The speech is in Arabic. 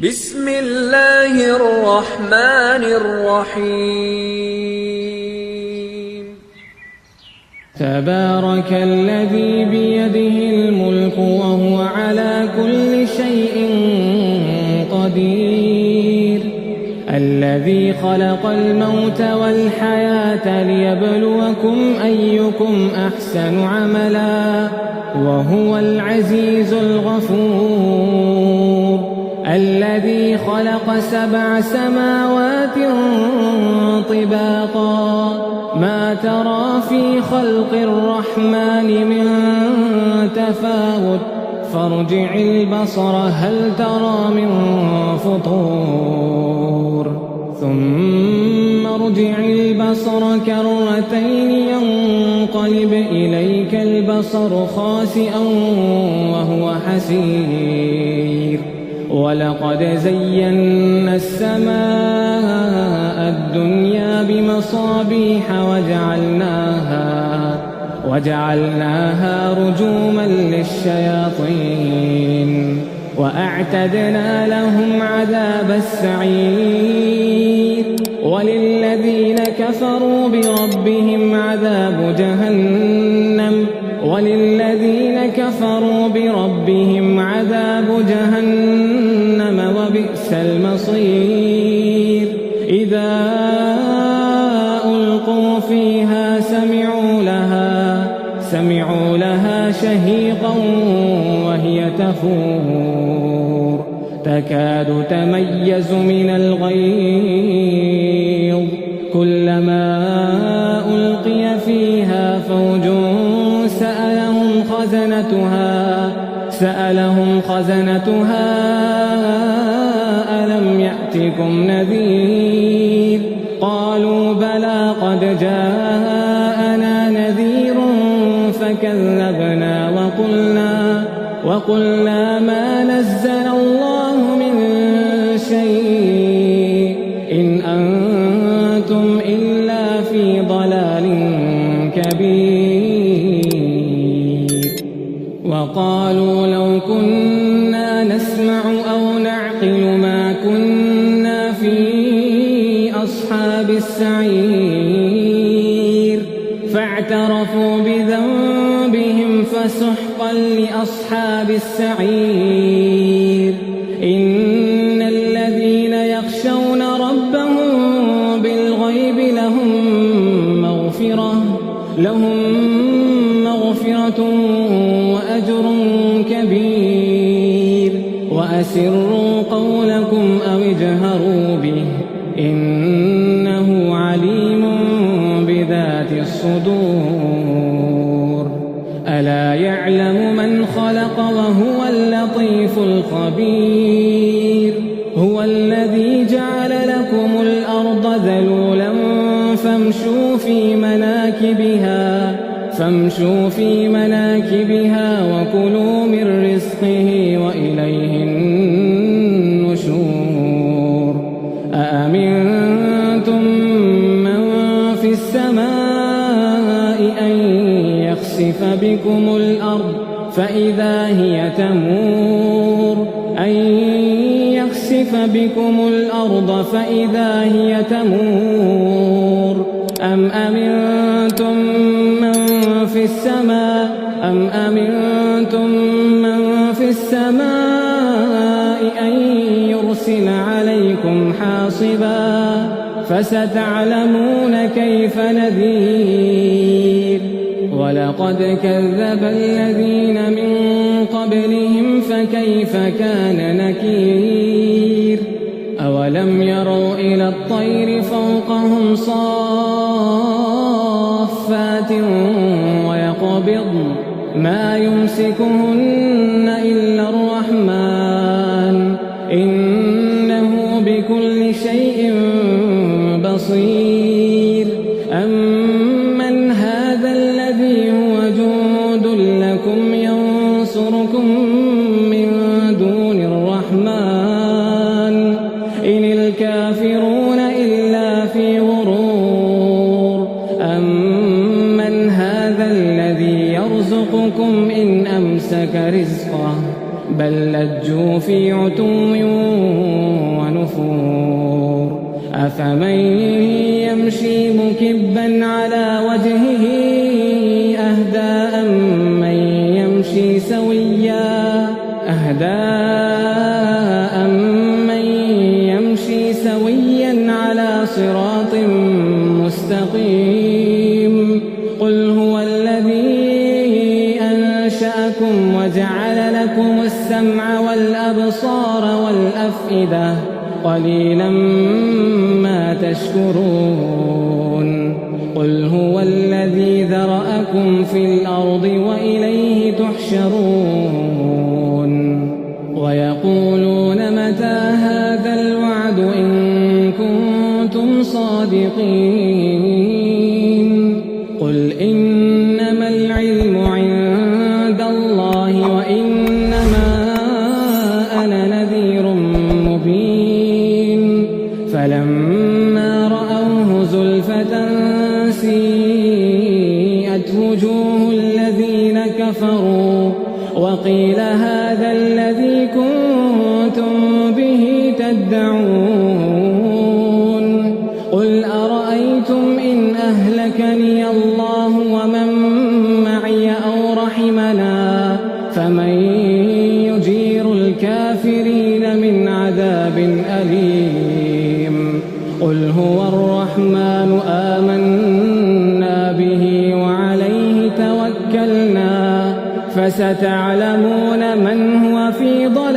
بسم الله الرحمن الرحيم تبارك الذي بيده الملك وهو على كل شيء قدير الذي خلق الموت والحياة ليبلوكم أيكم أحسن عملا وهو العزيز الغفور الذي خلق 7 سماوات طباقا ما ترى في خلق الرحمن من تفاوت فارجع البصر هل ترى من فطور ثم ارجع البصر كرتين ينقلب إليك البصر خاسئا وهو حسير ولقد زينا السماء الدنيا بمصابيح وجعلناها رجوما للشياطين وأعتدنا لهم عذاب السعير وللذين كفروا بربهم عذاب جهنم وبئس المصير إذا ألقوا فيها سمعوا لها شهيقا وهي تفور تكاد تميز من الغيظ كلما ألقي فيها فوج سألهم خزنتها ألم يأتكم نذير قالوا بلى قد جاءنا نذير فكذبنا وقلنا ما نزل الله من شيء إن أنتم إلا في ضلال كبير وقالوا لو كنا نسمع أو نعقل ما كنا في أصحاب السعير فاعترفوا بذنبهم فسحقا لأصحاب السعير إن الذين يخشون ربهم بالغيب لهم مغفرة وأجر كبير وأسروا قولكم أو اجهروا به إنه عليم بذات الصدور ألا يعلم من خلق وهو اللطيف الخبير هو الذي جعل لكم الأرض ذلولا فامشوا في مناكبها وكلوا من رزقه وإليه النشور أأمنتم من في السماء أن يخسف بكم الأرض فإذا هي تمور أم أمنتم من في السماء أن يرسل عليكم حاصبا فستعلمون كيف نذير ولقد كذب الذين من قبلهم فكيف كان نكير أولم يروا إلى الطير فوقهم صافات ويقبضن ما يمسكهن إلا الرحمن إنه بكل شيء بصير أمن هذا الذي هو جند لكم ينصركم من دون الرحمن إن الكافرون إلا في غرور أمن هذا الذي يرزقكم إن أمسك رزقه بل لجوا في عتو السمع والأبصار والأفئدة قليلا ما تشكرون قل هو الذي ذرأكم في الأرض وإليه تحشرون ويقولون متى هذا الوعد إن كنتم صادقين قل إنما العلم عند الله وإنما أنا نذير مبين فلما رأوه زلفة سيئت وجوه الذين كفروا وقيل هذا الذي كنتم به تدعون قل أرأيتم إن أهلكني الله ومن معي أو رحمنا فمن يجير الكافرين من عذاب أليم قل هو الرحمن آمنا به وعليه توكلنا فستعلمون من هو في ضلال